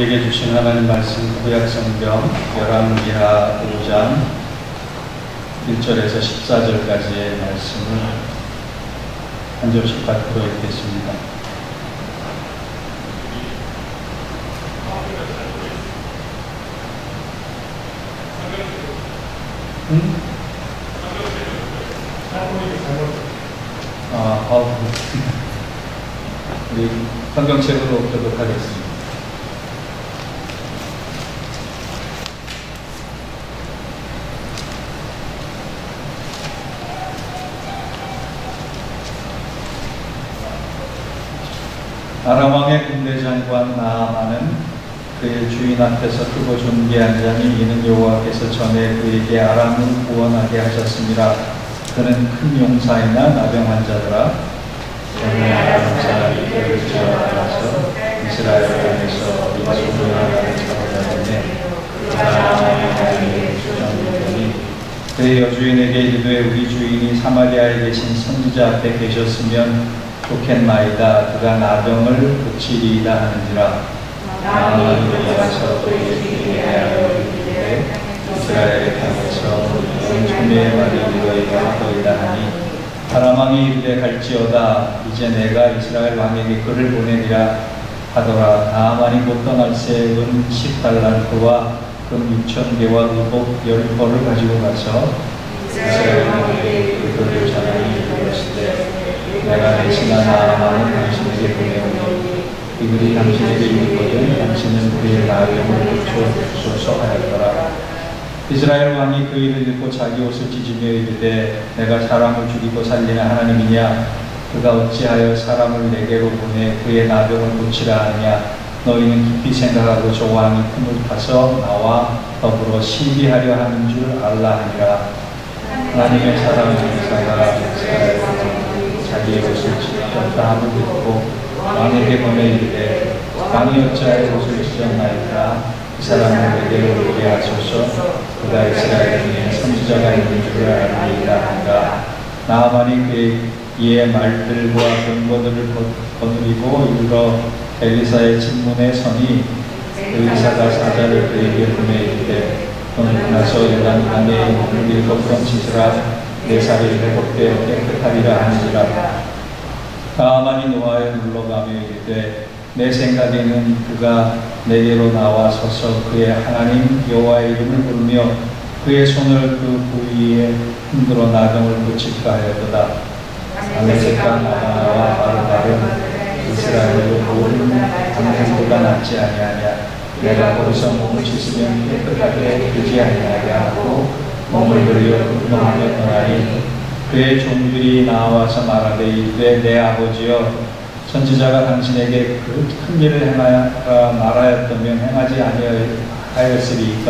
우리에게 주신 하나님 말씀 구약성경 열왕기하 5장 1절에서 14절까지의 말씀을 한 절씩 받도록 읽겠습니다. 우리 성경책으로 보도록 하겠습니다. 아람 왕의 군대 장관 나아만은 그의 주인 앞에서 크고 존귀한 자니 이는 여호와께서 전에 그에게 아람을 구원하게 하셨습니다. 그는 큰 용사이나 나병한 자더라. 전에 아람 사람이 그를 지어나가서 이스라엘 땅에서 민족을 하나를 잡아다니네. 아람의 주장이더니 그의 여주인에게 이르되 우리 주인이 사마리아에 계신 선지자 앞에 계셨으면 좋겠나이다. 그가 나병을 고치리이다 하는지라. 나아만이 일어나서 그에게 이르되 이스라엘 땅에서 온 초미의 말이 이루어지게 하더이다 하니 아람 왕이 이르되 갈지어다. 이제 내가 이스라엘 왕에게 그를 보내리라 하더라. 나아만이 곧 떠날 새 은 10달란트와 금 6,000개와 의복 10벌을 가지고 가서 이스라엘 왕에게 그를 전하니 이르시되 내가 대신한 나아만은 당신에게 보내오니 이들이 당신에게 이르거든 당신은 그의 나병을 고쳐주소서 하였더라. 이스라엘 왕이 그 일을 듣고 자기 옷을 찢으며 이르되 내가 사람을 죽이고 살리는 하나님이냐. 그가 어찌하여 사람을 내게로 보내 그의 나병을 고치라 하느냐. 너희는 깊이 생각하고 저 왕이 품을 타서 나와 더불어 시비하려 하는 줄 알라 하니라. 하나님의 사람 용사가 자기의 옷을 찢었다 함을 듣고 왕에게 보내 이르되 왕이 어찌하여 옷을 찢었나이까. 이 사람을 내게로 오게 하소서. 그가 이스라엘 중에 선지자가 있는 줄을 알리이다 하니라. 나아만이 그의 이의 말들과 병거들을 거느리고 이르러 엘리사의 침문에 서니 엘리사가 사자를 그에게 보내 이르되 너는 나서 요단강에 물을 7번 씻으라. 내 살이 회복되어 깨끗하리라 하는지라. 나아만이 노아에 물러가며 이르되 내 생각에는 그가 내게로 나와 서서 그의 하나님 여호와의 이름을 부르며 그의 손을 그 부위에 흔들어 나병을 고칠까 하였도다. 아메섹과 나아와 바르바른 이스라엘로 모든 당생보다 낫지 아니하냐. 내가 거기서 몸을 씻으면 깨끗하게 되지 아니하냐 하고 몸을 들여 흠모하며 떠나니 그의 종들이 나와서 말하되 이르되 내 아버지여 선지자가 당신에게 그 큰 일을 행하라 말하였다면 행하지 아니하였으리이까.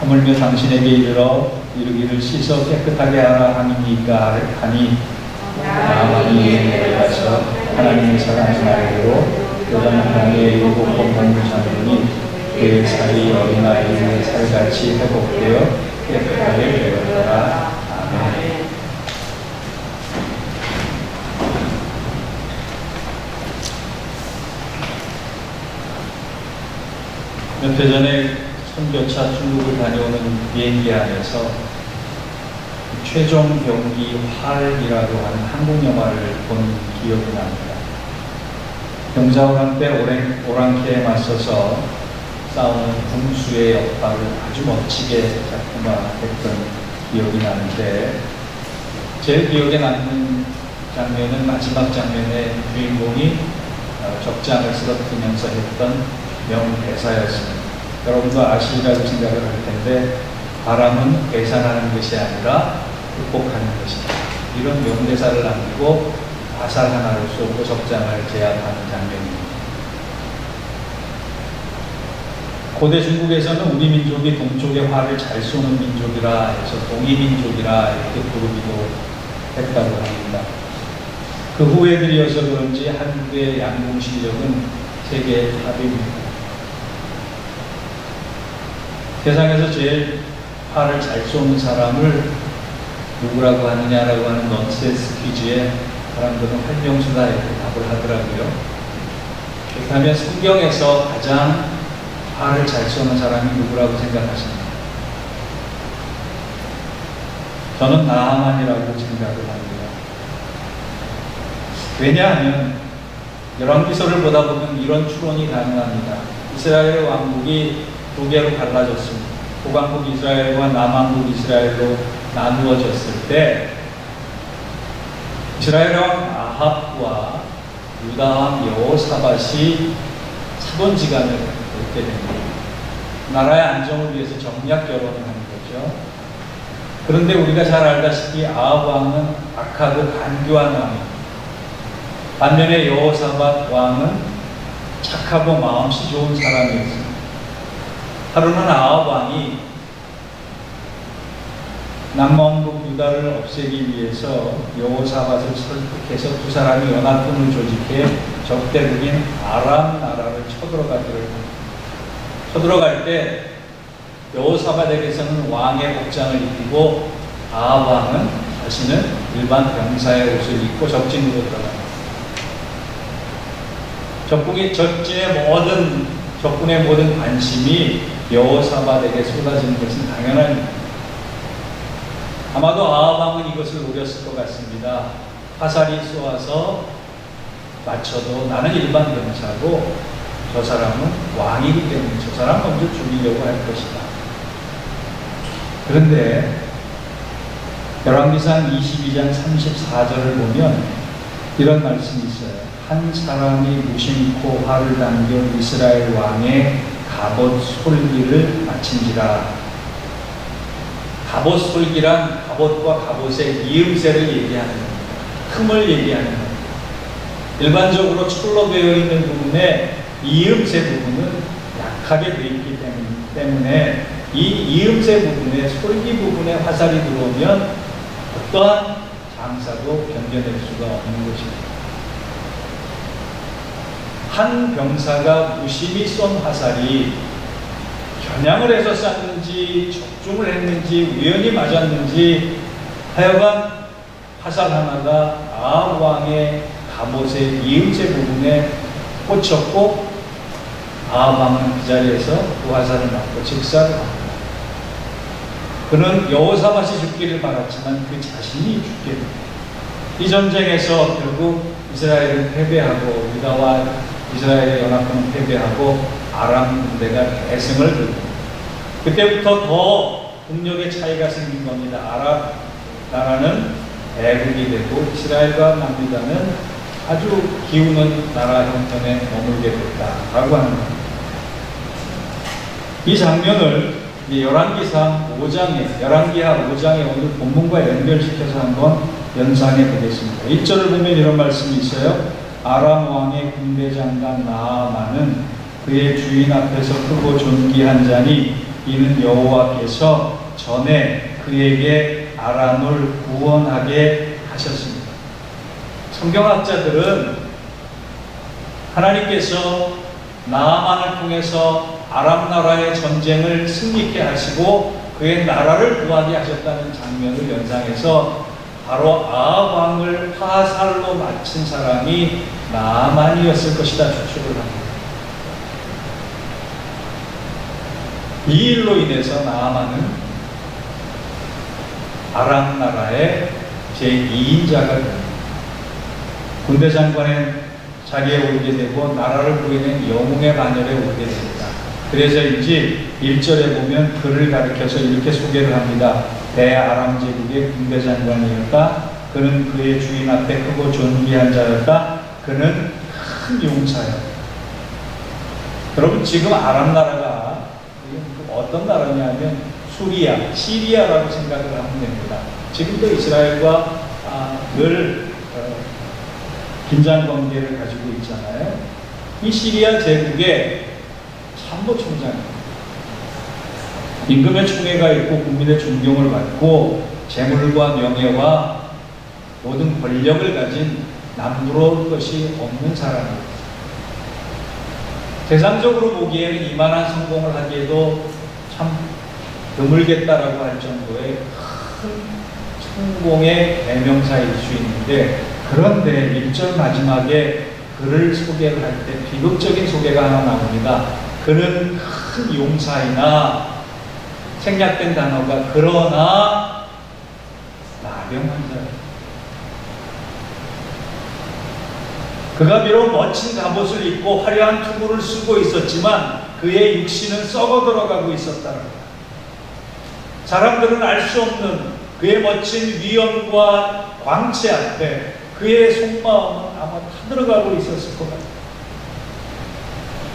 하물며 당신에게 이르기를 씻어 깨끗하게 하라 함이니까 하니 나아만이 내려가서 하나님의 사랑의 말대로 요단강에 7번 몸을 잠그니 그의 살이 어린아이의 살같이 회복되어 깨끗하게 되었더라. 아멘. 몇 해 전에 선교차 중국을 다녀오는 비행기 안에서 최종 병기 활이라고 하는 한국 영화를 본 기억이 납니다. 병자호란 때 오랑캐에 맞서서 싸우는 군수의 역할을 아주 멋지게 작품화했던 기억이 나는데 제일 기억에 남는 장면은 마지막 장면에 주인공이 적장을 쓰러뜨리면서 했던 명대사였습니다. 여러분도 아시리라고 생각을 할 텐데 바람은 계산하는 것이 아니라 극복하는 것이다. 이런 명대사를 남기고 화살 하나를 쏘고 적장을 제압하는 장면입니다. 고대 중국에서는 우리 민족이 동쪽의 활을 잘 쏘는 민족이라 해서 동이민족이라 이렇게 부르기도 했다고 합니다. 그 후에 들이어서 그런지 한국의 양궁 실력은 세계 탑입니다. 세상에서 제일 활을 잘 쏘는 사람을 누구라고 하느냐라고 하는 넌센스 퀴즈에 사람들은 활명수다 이렇게 답을 하더라고요. 그렇다면 성경에서 가장 말을 잘 쏘는 사람이 누구라고 생각하십니까? 저는 나하만이라고 생각을 합니다. 왜냐하면 열왕기서를 보다 보면 이런 추론이 가능합니다. 이스라엘 왕국이 두 개로 갈라졌습니다. 북왕국 이스라엘과 남왕국 이스라엘로 나누어졌을 때 이스라엘 왕 아합과 유다 왕 여호사밧이 사돈지간을 얻게 됩니다. 나라의 안정을 위해서 정략 결혼을 하는 거죠. 그런데 우리가 잘 알다시피 아합 왕은 악하고 간교한 왕입니다. 반면에 여호사밧 왕은 착하고 마음씨 좋은 사람이었습니다. 하루는 아합 왕이 남왕국 유다를 없애기 위해서 여호사밧을 설득해서 두 사람이 연합군을 조직해 적대국인 아람 나라를 쳐들어가기를 합니다. 쳐들어갈 때 여호사밧에게서는 왕의 복장을 입히고 아합 왕은 자신은 일반 병사의 옷을 입고 적진으로 들어갑니다. 적군의 모든 관심이 여호사밧에게 쏟아지는 것은 당연한 일입니다. 아마도 아합 왕은 이것을 노렸을 것 같습니다. 화살이 쏘아서 맞춰도 나는 일반 병사고 저 사람은 왕이기 때문에 저 사람 먼저 죽이려고 할 것이다. 그런데 열왕기상 22장 34절을 보면 이런 말씀이 있어요. 한 사람이 무심코 활을 당겨 이스라엘 왕의 갑옷 솔기를 마친지라. 갑옷 솔기란 갑옷과 갑옷의 이음새를 얘기하는 겁니다. 흠을 얘기하는 겁니다. 일반적으로 철로 되어 있는 부분에 이음새 부분은 약하게 되어 있기 때문에 이 이음새 부분에 솔기 부분에 화살이 들어오면 어떠한 장사도 견뎌낼 수가 없는 것입니다. 한 병사가 무심히 쏜 화살이 겨냥을 해서 쐈는지 적중을 했는지 우연히 맞았는지 하여간 화살 하나가 아합 왕의 갑옷의 이음새 부분에 꽂혔고 아합 왕은 그 자리에서 그 화살을 맞고 즉사를 합니다. 그는 여호사밧이 죽기를 바랐지만 그 자신이 죽게 됩니다. 이 전쟁에서 결국 이스라엘은 패배하고 유다와 이스라엘의 연합군은 패배하고 아람 군대가 대승을 거둡니다. 그때부터 더 국력의 차이가 생긴 겁니다. 아랍 나라는 대국이 되고 이스라엘과 남유다는 아주 기우는 나라 형편에 머물게 됐다라고 하는 겁니다. 이 장면을 열왕기하 5장에 오늘 본문과 연결시켜서 한번 연상해 보겠습니다. 1절을 보면 이런 말씀이 있어요. 아람 왕의 군대 장관 나아만은 그의 주인 앞에서 크고 존귀한 자니 이는 여호와께서 전에 그에게 아람을 구원하게 하셨습니다. 성경학자들은 하나님께서 나아만을 통해서 아람 나라의 전쟁을 승리케 하시고 그의 나라를 구하게 하셨다는 장면을 연상해서 바로 아합 왕을 화살로 맞춘 사람이 나아만이었을 것이다 추측을 합니다. 이 일로 인해서 나아만은 아람 나라의 제2인자가 됩니다. 군대 장관의 자리에 오르게 되고 나라를 구해낸 영웅의 반열에 오르게 됩니다. 그래서인지 1절에 보면 그를 가리켜서 이렇게 소개를 합니다. 대아람 제국의 군대 장관이었다. 그는 그의 주인 앞에 크고 존귀한 자였다. 그는 큰 용사였다. 여러분 지금 아람 나라가 어떤 나라냐면 시리아라고 생각을 하면 됩니다. 지금도 이스라엘과 늘 긴장 관계를 가지고 있잖아요. 이 시리아 제국의 참모총장입니다. 임금의 총애가 있고 국민의 존경을 받고 재물과 명예와 모든 권력을 가진 남부러울 것이 없는 사람입니다. 세상적으로 보기에는 이만한 성공을 하기에도 참 드물겠다라고 할 정도의 큰 성공의 대명사일 수 있는데, 그런데 1절 마지막에 그를 소개를 할 때 비극적인 소개가 하나 나옵니다. 그는 큰 용사이나 생략된 단어가 그러나 나병 환자예요. 그가 비록 멋진 갑옷을 입고 화려한 투구를 쓰고 있었지만 그의 육신은 썩어 들어가고 있었다는 거예요. 사람들은 알 수 없는 그의 멋진 위엄과 광채 앞에 그의 속마음은 아마 타들어가고 있었을 것 같아요.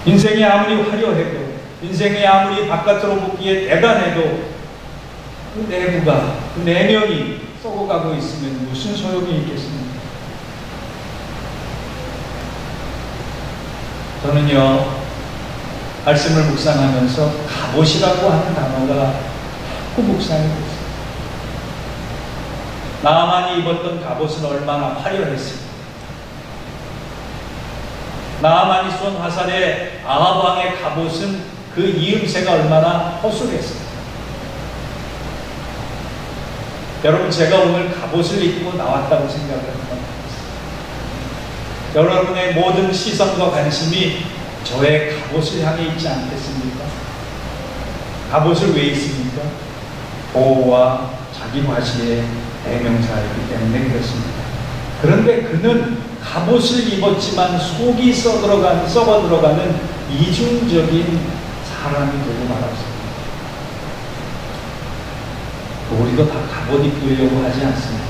인생이 아무리 화려해도, 인생이 아무리 바깥으로 보기에 대단해도 그 내부가, 그 내면이 썩어가고 있으면 무슨 소용이 있겠습니까? 저는요, 말씀을 묵상하면서 갑옷이라고 하는 단어가 자꾸 묵상이 됐어요. 나아만이 입었던 갑옷은 얼마나 화려했습니까? 나아만이 쏜 화살에 아합 왕의 갑옷은 그 이음새가 얼마나 허술했습니까? 여러분, 제가 오늘 갑옷을 입고 나왔다고 생각을 합니다. 여러분의 모든 시선과 관심이 저의 갑옷을 향해 있지 않겠습니까? 갑옷을 왜 입습니까? 보호와 자기 과시의 대명사이기 때문에 그렇습니다. 그런데 그는 갑옷을 입었지만 속이 썩어 들어가는 이중적인 사람이 되고 말았습니다. 우리도 다 갑옷 입으려고 하지 않습니까?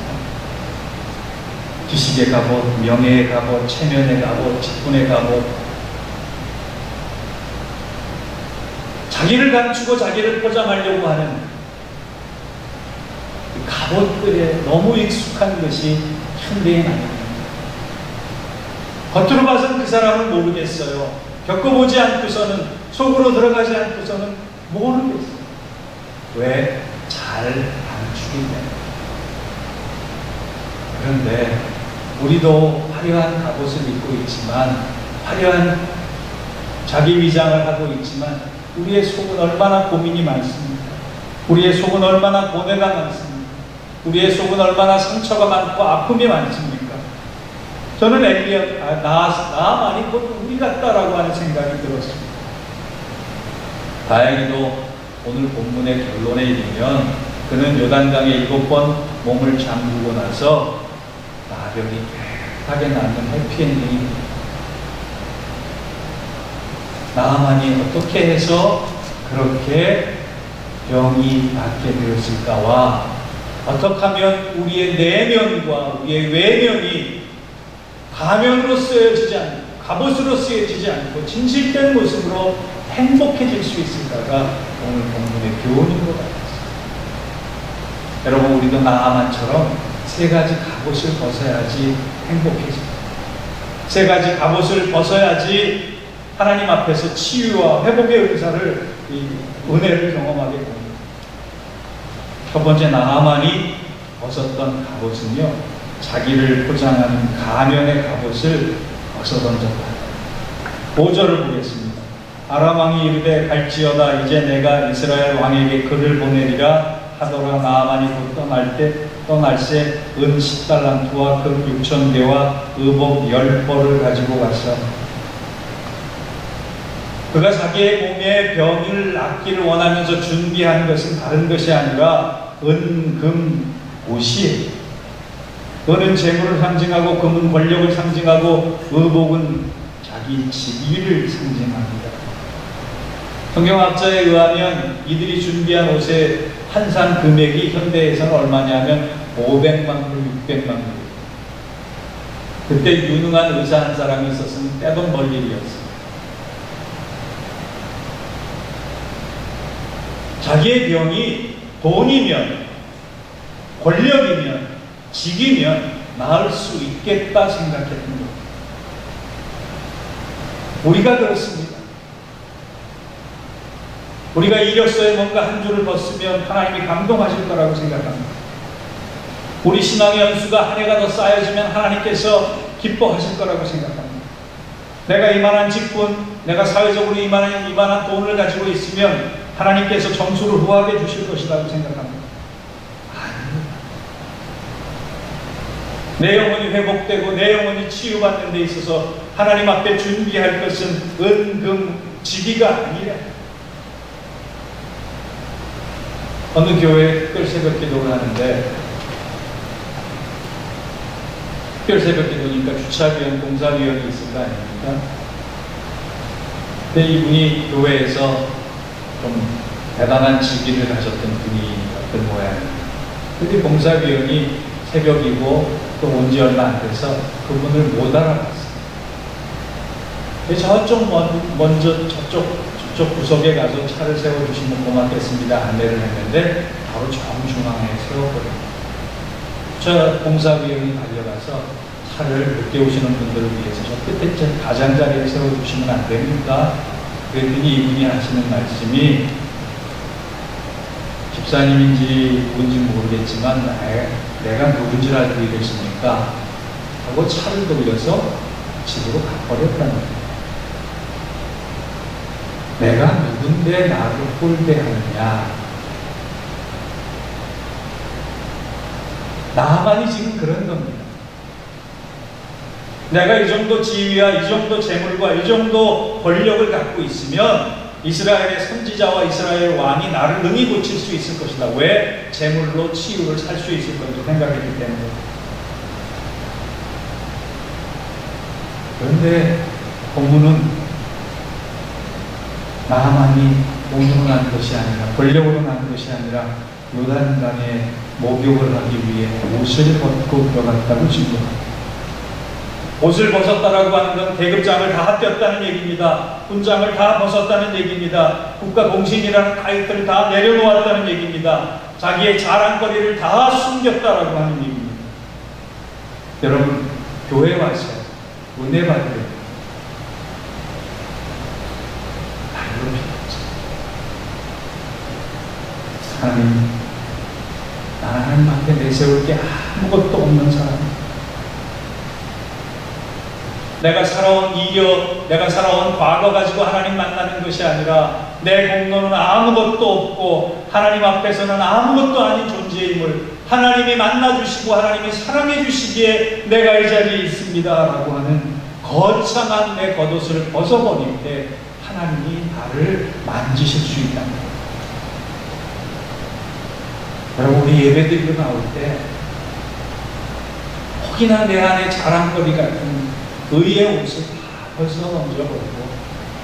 지식의 갑옷, 명예의 갑옷, 체면의 갑옷, 직분의 갑옷, 자기를 감추고 자기를 포장하려고 하는 그 갑옷들에 너무 익숙한 것이 현대인 아닙니다. 겉으로 봐서는 그 사람은 모르겠어요. 겪어보지 않고서는, 속으로 들어가지 않고서는 모르겠어요. 왜? 잘 감추기 때문에. 그런데 우리도 화려한 갑옷을 입고 있지만, 화려한 자기 위장을 하고 있지만 우리의 속은 얼마나 고민이 많습니까? 우리의 속은 얼마나 고뇌가 많습니까? 우리의 속은 얼마나 상처가 많고 아픔이 많습니까? 저는 나아만이 곧 우리 같다라고 하는 생각이 들었습니다. 다행히도 오늘 본문의 결론에 이르면 그는 요단강에 7번 몸을 잠그고 나서 나병이 깨끗하게 낫는 해피엔딩입니다. 나아만이 어떻게 해서 그렇게 병이 낫게 되었을까와 어떻게 하면 우리의 내면과 우리의 외면이 가면으로 쓰여지지 않고 갑옷으로 쓰여지지 않고 진실된 모습으로 행복해질 수 있을까가 오늘 본문의 교훈인 것 같습니다. 여러분, 우리도 나아만처럼 3가지 갑옷을 벗어야지 행복해집니다. 3가지 갑옷을 벗어야지 하나님 앞에서 치유와 회복의 은혜를 경험하게 됩니다. 첫 번째, 나아만이 벗었던 갑옷은요, 자기를 포장하는 가면의 갑옷을 벗어던졌다. 5절을 보겠습니다. 아람 왕이 이르되 갈지어다 이제 내가 이스라엘 왕에게 글을 보내리라 하더라. 나아만이 곧 떠날새 은 10달란트와 금 6,000개와 의복 10벌을 가지고 갔어. 그가 자기의 몸에 병을 낫기를 원하면서 준비한 것은 다른 것이 아니라 은, 금, 옷이, 은은 재물을 상징하고 금은 권력을 상징하고 의복은 자기 직위를 상징합니다. 성경학자에 의하면 이들이 준비한 옷의 환산 금액이 현대에서는 얼마냐면 500만 불, 600만 불. 그때 유능한 의사 한 사람이 있었으면 떼돈 벌 일이었어요. 자기의 병이 돈이면, 권력이면, 직이면 나을 수 있겠다 생각했던 겁니다. 우리가 그렇습니다. 우리가 이력서에 뭔가 한 줄을 벗으면 하나님이 감동하실 거라고 생각합니다. 우리 신앙의 연수가 한 해가 더 쌓여지면 하나님께서 기뻐하실 거라고 생각합니다. 내가 이만한 직분, 내가 사회적으로 이만한 돈을 가지고 있으면 하나님께서 점수를 후하게 주실 것이라고 생각합니다. 아닙니다. 내 영혼이 회복되고 내 영혼이 치유받는 데 있어서 하나님 앞에 준비할 것은 은, 금, 직위가 아니라 어느 교회에 특별 새벽 기도를 하는데 특별 새벽 기도니까 주차위원, 공사위원이 있을 거 아닙니까? 근데 이분이 교회에서 좀 대단한 직위를 가졌던 분이었던 모양입니다. 근데 공사위원이 새벽이고 또 온 지 얼마 안 돼서 그분을 못 알아봤어요. 저쪽 먼저 저쪽 구석에 가서 차를 세워주시면 고맙겠습니다. 안내를 했는데 바로 정중앙에 세워버립니다. 저 공사위원이 달려가서 차를 늦게 오시는 분들을 위해서 저 끝에 가장자리에 세워주시면 안 됩니까? 그랬더니 이분이 하시는 말씀이 집사님인지 뭔지 모르겠지만 내가 누군지 알고 이랬습니까? 하고 차를 돌려서 집으로 가버렸다는 거예요. 내가 누군데 나를 홀대하느냐. 나만이 지금 그런 겁니다. 내가 이 정도 지위와 이 정도 재물과 이 정도 권력을 갖고 있으면 이스라엘의 선지자와 이스라엘 왕이 나를 능히 고칠 수 있을 것이다. 왜? 재물로 치유를 살 수 있을 것으로 생각했기 때문에. 그런데 본문은 나만이 돈으로 난 것이 아니라 권력으로 난 것이 아니라 요단강에 목욕을 하기 위해 옷을 벗고 들어갔다고 증거합니다. 옷을 벗었다라고 하는 건 계급장을 다 떼었다는 얘기입니다. 훈장을 다 벗었다는 얘기입니다. 국가공신이라는 타이틀을 다 내려놓았다는 얘기입니다. 자기의 자랑거리를 다 숨겼다라고 하는 얘기입니다. 여러분, 교회 와서 은혜 받을 말로 하나님, 나는 하나님 앞에 내세울 게 아무것도 없는 사람. 내가 살아온 이력, 내가 살아온 과거 가지고 하나님 만나는 것이 아니라 내 공로는 아무것도 없고 하나님 앞에서는 아무것도 아닌 존재임을 하나님이 만나주시고 하나님이 사랑해주시기에 내가 이 자리에 있습니다 라고 하는 거창한 내 겉옷을 벗어버릴 때 하나님이 나를 만지실 수 있다는 거예요. 여러분, 우리 예배드리고 나올 때 혹이나 내 안에 자랑거리 같은 의의 옷을 다 벌써 얹어버리고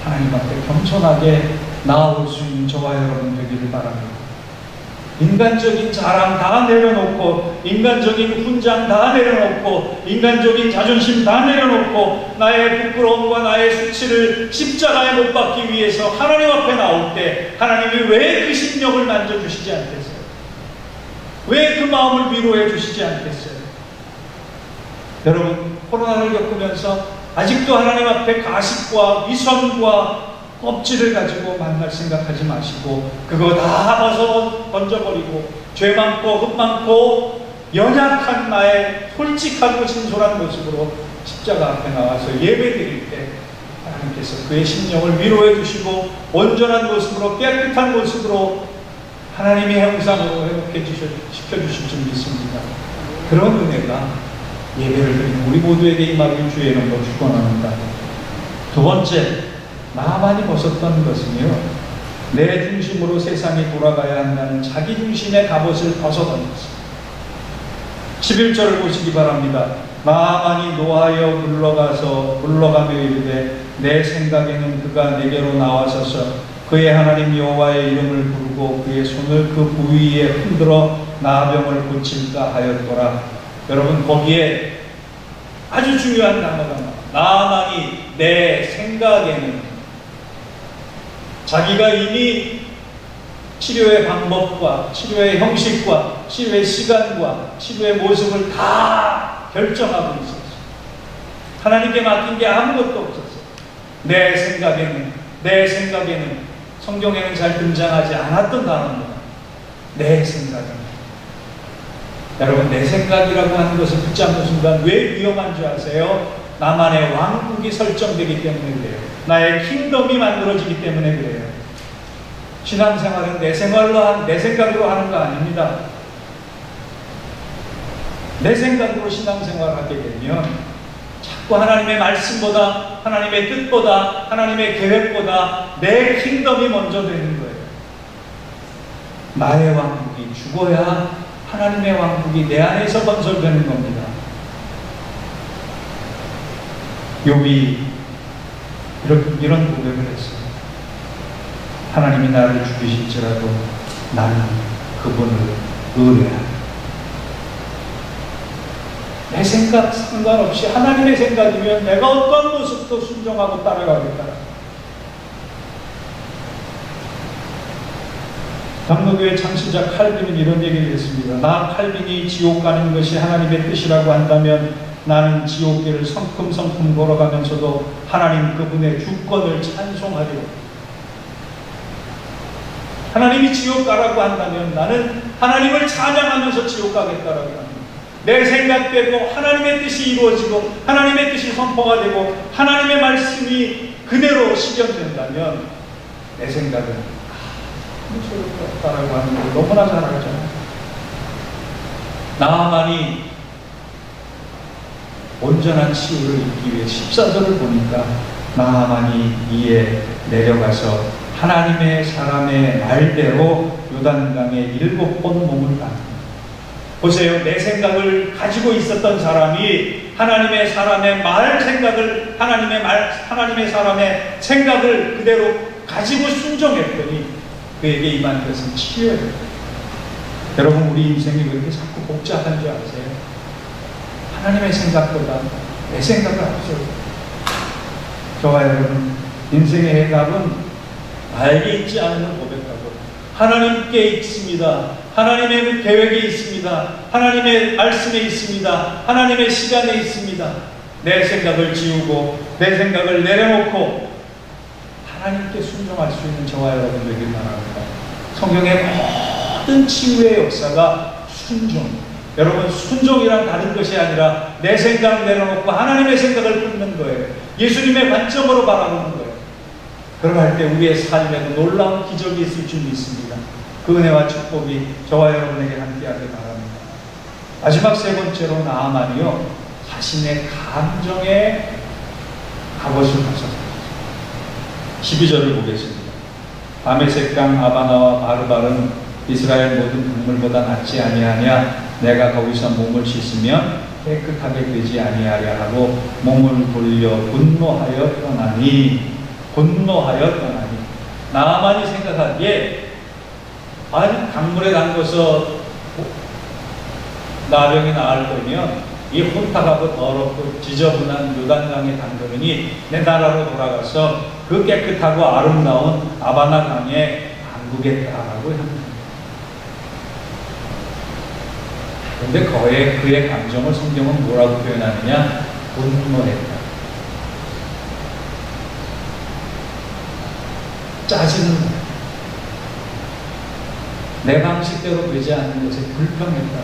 하나님 앞에 겸손하게 나아올 수 있는 저와 여러분 되기를 바랍니다. 인간적인 자랑 다 내려놓고 인간적인 훈장 다 내려놓고 인간적인 자존심 다 내려놓고 나의 부끄러움과 나의 수치를 십자가에 못 박기 위해서 하나님 앞에 나올 때 하나님이 왜 그 심령을 만져주시지 않겠어요? 왜 그 마음을 위로해 주시지 않겠어요? 여러분, 코로나를 겪으면서 아직도 하나님 앞에 가식과 위선과 껍질을 가지고 만날 생각하지 마시고 그거 다 벗어 던져버리고 죄 많고 흠 많고 연약한 나의 솔직하고 진솔한 모습으로 십자가 앞에 나와서 예배드릴 때 하나님께서 그의 심령을 위로해 주시고 온전한 모습으로 깨끗한 모습으로 하나님의 형상으로 시켜주실 줄 믿습니다. 그런 은혜가 예배를 드리는 우리 모두에게 임하길 주의 이름으로 축원합니다. 두 번째, 나만이 벗었던 것은요, 내 중심으로 세상이 돌아가야 한다는 자기 중심의 갑옷을 벗어던졌습니다. 11절을 보시기 바랍니다. 나만이 노하여 물러가며 이르되 내 생각에는 그가 내게로 나와서서 그의 하나님 여호와의 이름을 부르고 그의 손을 그 부위에 흔들어 나병을 고칠까 하였더라. 여러분, 거기에 아주 중요한 단어가 나만이 내 생각에는 자기가 이미 치료의 방법과 치료의 형식과 치료의 시간과 치료의 모습을 다 결정하고 있었어요. 하나님께 맡긴 게 아무것도 없었어요. 내 생각에는 성경에는 잘 등장하지 않았던 단어입니다. 내 생각에는. 여러분, 내 생각이라고 하는 것을 붙잡는 순간 왜 위험한 줄 아세요? 나만의 왕국이 설정되기 때문에 그래요. 나의 킹덤이 만들어지기 때문에 그래요. 신앙생활은 내 생각으로 하는 거 아닙니다. 내 생각으로 신앙생활을 하게 되면 자꾸 하나님의 말씀보다, 하나님의 뜻보다, 하나님의 계획보다 내 킹덤이 먼저 되는 거예요. 나의 왕국이 죽어야 하나님의 왕국이 내 안에서 건설되는 겁니다. 욥이 이런 고백을 했어요. 하나님이 나를 죽이실지라도 나는 그분을 의뢰한다. 내 생각 상관없이 하나님의 생각이면 내가 어떤 모습도 순종하고 따라가겠다. 당노교회 창시자 칼빈은 이런 얘기를 했습니다. 나 칼빈이 지옥 가는 것이 하나님의 뜻이라고 한다면 나는 지옥길을 성큼성큼 걸어가면서도 하나님 그분의 주권을 찬송하리라. 하나님이 지옥 가라고 한다면 나는 하나님을 찬양하면서 지옥 가겠다라고 합니다. 내 생각대로 하나님의 뜻이 이루어지고 하나님의 뜻이 선포가 되고 하나님의 말씀이 그대로 실현된다면 내 생각은 무서웠다라고 하는 걸 너무나 잘 알잖아요. 나만이 온전한 치유를 입기 위해 14절을 보니까 나만이 이에 내려가서 하나님의 사람의 말대로 요단강에 7번 몸을 닦습니다. 보세요. 내 생각을 가지고 있었던 사람이 하나님의 사람의 말 생각을 하나님의 사람의 생각을 그대로 가지고 순종했더니 그에게 임한 것은 치유예요. 여러분 우리 인생이 왜 이렇게 자꾸 복잡한 줄 아세요? 하나님의 생각보다 내 생각을 앞세우고 저와 여러분 인생의 해답은 나에게 있지 않은 걸 고백하고 하나님께 있습니다. 하나님의 계획에 있습니다. 하나님의 말씀에 있습니다. 하나님의 시간에 있습니다. 내 생각을 지우고 내 생각을 내려놓고 하나님께 순종할 수 있는 저와 여러분 되길 바랍니다. 성경의 모든 치유의 역사가 순종. 여러분 순종이란 다른 것이 아니라 내 생각 내려놓고 하나님의 생각을 품는 거예요. 예수님의 관점으로 바라보는 거예요. 그러할 때 우리의 삶에도 놀라운 기적이 있을 줄 믿습니다. 그 은혜와 축복이 저와 여러분에게 함께하길 바랍니다. 마지막 세 번째로 나아만이요 자신의 감정에 값을 가졌습니다. 12절을 보겠습니다. 밤의 색강 아바나와 바르발은 이스라엘 모든 동물보다 낫지 아니하냐. 내가 거기서 몸을 씻으면 깨끗하게 되지 아니하랴 하고 몸을 돌려 분노하여 떠나니. 나만이 생각하기에 아니 강물에 담궈서 나병이 나을 거면 이 혼탁하고 더럽고 지저분한 요단강에 담그니 내 나라로 돌아가서 그 깨끗하고 아름다운 아바나 강에 담그겠다라고 합니다. 그런데 그의 감정을 성경은 뭐라고 표현하느냐? 분노했다. 짜증을 내 방식대로 되지 않는 것에 불평했다.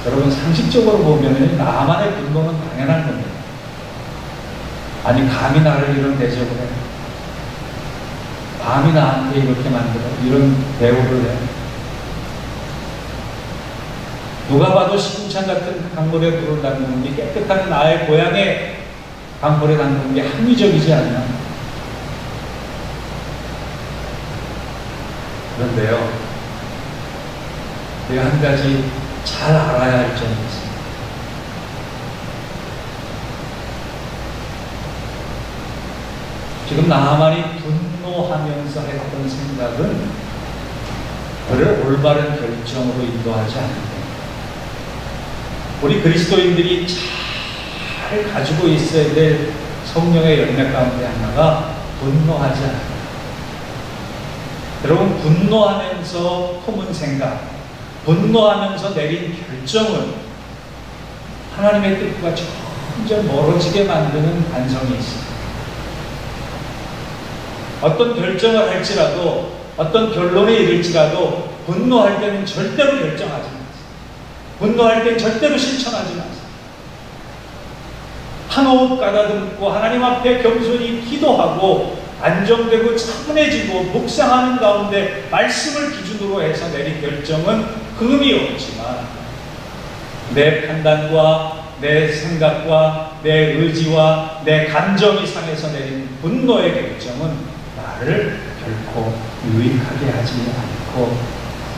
여러분 상식적으로 보면 나만의 분노는 당연한 겁니다. 아니 감히 나를 이런 대접을 해. 감히 나한테 이렇게 만들어. 이런 대우를 해. 누가 봐도 시궁창 같은 강물에 불을 담그는 게 깨끗한 나의 고향의 강물에 담그는 게 합리적이지 않나. 그런데요, 우리가 한 가지 잘 알아야 할 점이 있습니다. 지금 나만이 분노하면서 했던 생각은 그를 올바른 결정으로 인도하지 않는다. 우리 그리스도인들이 잘 가지고 있어야 될 성령의 열매 가운데 하나가 분노하지 않는다. 여러분 분노하면서 품은 생각, 분노하면서 내린 결정은 하나님의 뜻과 점점 멀어지게 만드는 반성이 있습니다. 어떤 결정을 할지라도 어떤 결론에 이를지라도 분노할 때는 절대로 결정하지 마세요. 분노할 때는 절대로 실천하지 마세요. 한 호흡 가다듬고 하나님 앞에 겸손히 기도하고 안정되고 차분해지고 묵상하는 가운데 말씀을 기준으로 해서 내린 결정은 흠이 없지만 내 판단과 내 생각과 내 의지와 내 감정이 상해서 내린 분노의 결정은 나를 결코 유익하게 하지 않고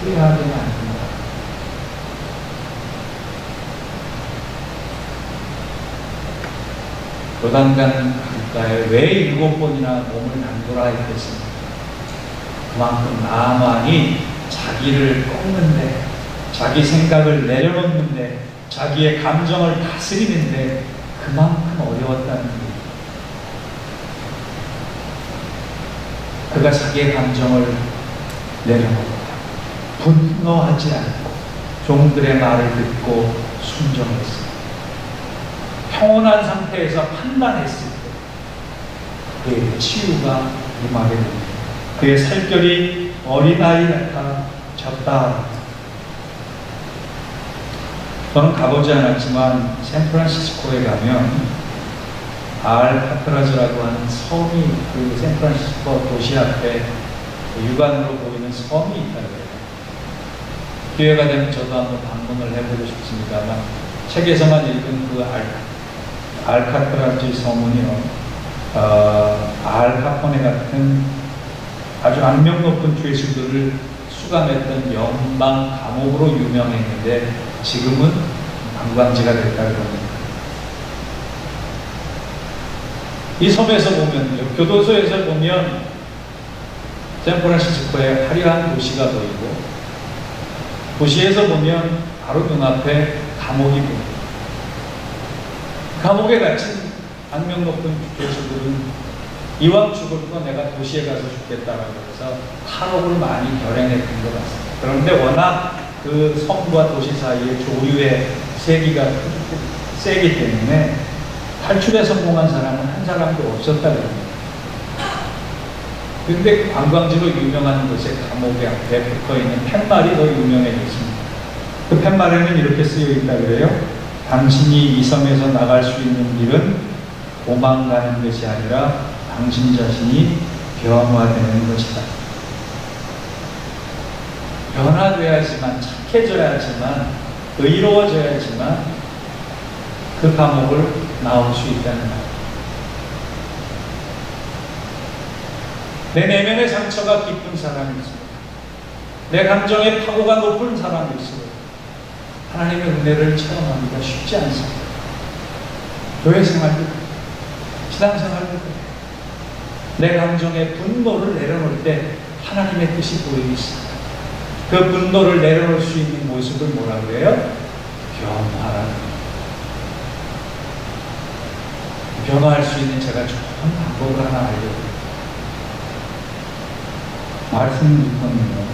후회하게 만든다. 요단강 강가에 왜 7번이나 몸을 담그라 했겠습니까? 그만큼 나만이 자기를 꺾는데, 자기 생각을 내려놓는데, 자기의 감정을 다스리는데 그만큼 어려웠다는 거예요. 그가 자기의 감정을 내려놓고 분노하지 않고 종들의 말을 듣고 순종했어요. 평온한 상태에서 판단했을 때 그의 치유가 임하게 됩니다. 그의 살결이 어린아이 같아졌다. 저는 가보지 않았지만 샌프란시스코에 가면 알카트라즈라고 하는 섬이, 그 샌프란시스코 도시 앞에 육안으로 보이는 섬이 있다고 해요. 기회가 되면 저도 한번 방문을 해보고 싶습니다만, 책에서만 읽은 그 알카트라즈 섬은요, 알카포네 같은 아주 악명 높은 죄수들을 수감했던 연방 감옥으로 유명했는데 지금은 관광지가 됐다고 합니다. 이 섬에서 보면, 교도소에서 보면 샌프란시스코의 화려한 도시가 보이고, 도시에서 보면 바로 눈앞에 감옥이 보입니다. 감옥에 갇힌 악명 높은 죄수들은 이왕 죽을 거 내가 도시에 가서 죽겠다라고 해서 탈옥을 많이 결행했던 것 같습니다. 그런데 워낙 그 섬과 도시 사이에 조류의 세기가 세기 때문에 탈출에 성공한 사람은 한 사람도 없었다고 합니다. 그런데 관광지로 유명한 곳에 감옥의 앞에 붙어있는 팻말이 더 유명해졌습니다. 그 팻말에는 이렇게 쓰여 있다고 그래요. 당신이 이 섬에서 나갈 수 있는 길은 도망가는 것이 아니라 당신 자신이 변화되는 것이다. 변화되어야지만, 착해져야지만, 의로워져야지만 그 감옥을 나올 수 있다는 말. 내 내면의 상처가 깊은 사람이 있습니다. 내 감정의 파고가 높은 사람이 있습니다. 하나님의 은혜를 체험하기가 쉽지 않습니다. 교회 생활도 그래요. 신앙생활도 그래요. 내 감정의 분노를 내려놓을 때 하나님의 뜻이 보이기 시작합니다. 그 분노를 내려놓을 수 있는 모습을 뭐라고 해요? 변화라는 거예요. 변화할 수 있는 제가 좋은 방법을 하나 알려드릴게요. 말씀을 듣거든요.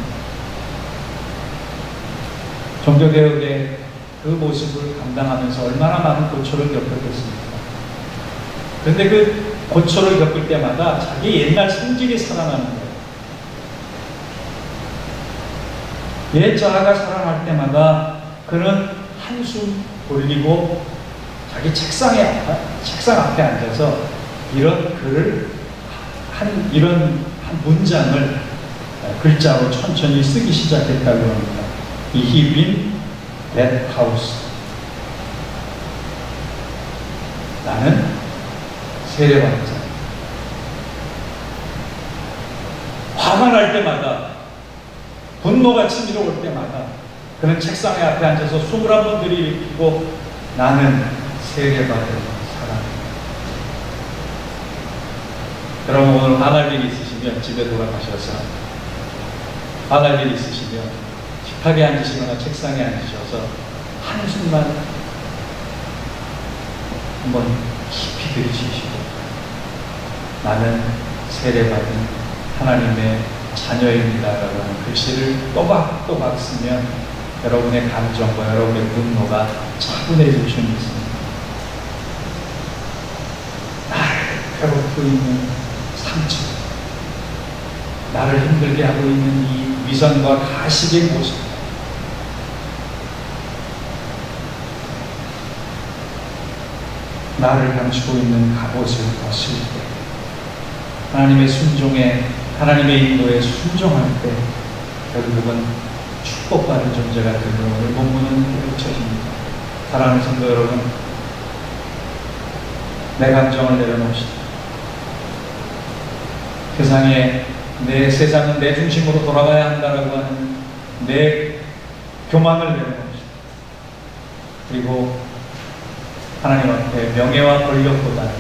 종교개혁의 그 모습을 감당하면서 얼마나 많은 고초를 겪었겠습니까? 그런데 그 고초를 겪을 때마다 자기 옛날 성질이 살아나는 거예요. 옛 자아가 살아날 때마다 그는 한숨 돌리고 자기 책상 앞에 앉아서 이런 글을 이런 한 문장을 글자로 천천히 쓰기 시작했다고 합니다. He win that house. 나는 세례받은 자. 화가 날 때마다, 분노가 치밀어 올 때마다 그는 책상에 앞에 앉아서 21번 들이키고 나는 세례받은 사람입니다. 여러분, 오늘 화날 일이 있으시면 집에 돌아가셔서, 화날 일이 있으시면 식탁에 앉으시거나 책상에 앉으셔서 한숨만 한번 깊이 들이쉬시고 나는 세례받은 하나님의 자녀입니다라고 하는 글씨를 또박또박 쓰면 여러분의 감정과 여러분의 분노가 차분해질 수 있습니다. 나를 괴롭히고 있는 상처, 나를 힘들게 하고 있는 이 위선과 가식의 모습, 나를 감추고 있는 갑옷을 벗을 때, 하나님의 순종에, 하나님의 인도에 순종할 때 결국은 축복받은 존재가 되는 오늘 본문은 펼쳐집니다. 사랑하는 성도 여러분, 내 감정을 내려놓읍시다. 세상은 내 중심으로 돌아가야 한다라고 하는 내 교만을 내려놓읍시다. 그리고 하나님 앞에 명예와 권력보다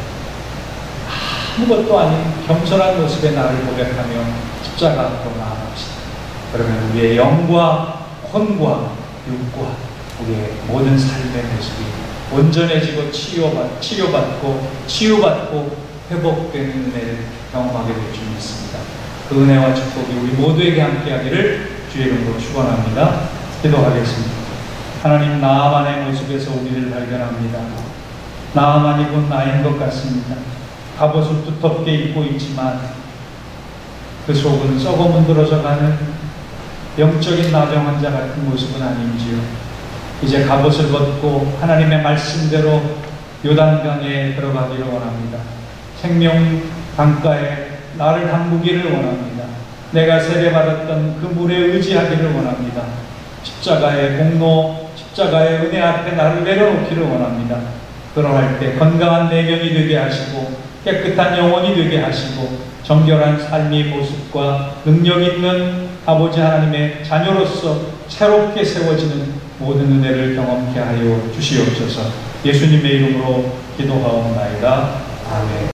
아무것도 아닌 겸손한 모습의 나를 고백하며 십자가 앞으로 나아갑시다. 그러면 우리의 영과 혼과 육과 우리의 모든 삶의 모습이 온전해지고 치유받고 회복되는 은혜를 경험하게 될 줄 믿습니다. 그 은혜와 축복이 우리 모두에게 함께하기를 주의 이름으로 축원합니다. 기도하겠습니다. 하나님, 나만의 모습에서 우리를 발견합니다. 나만이 곧 나인 것 같습니다. 갑옷을 두텁게 입고 있지만 그 속은 썩어 문드러져 가는 영적인 나병 환자 같은 모습은 아닌지요. 이제 갑옷을 벗고 하나님의 말씀대로 요단강에 들어가기를 원합니다. 생명 강가에 나를 담그기를 원합니다. 내가 세례받았던 그 물에 의지하기를 원합니다. 십자가의 공로, 십자가의 은혜 앞에 나를 내려놓기를 원합니다. 그러할 때 건강한 내면이 되게 하시고 깨끗한 영혼이 되게 하시고 정결한 삶의 모습과 능력 있는 아버지 하나님의 자녀로서 새롭게 세워지는 모든 은혜를 경험케 하여 주시옵소서. 예수님의 이름으로 기도하옵나이다. 아멘.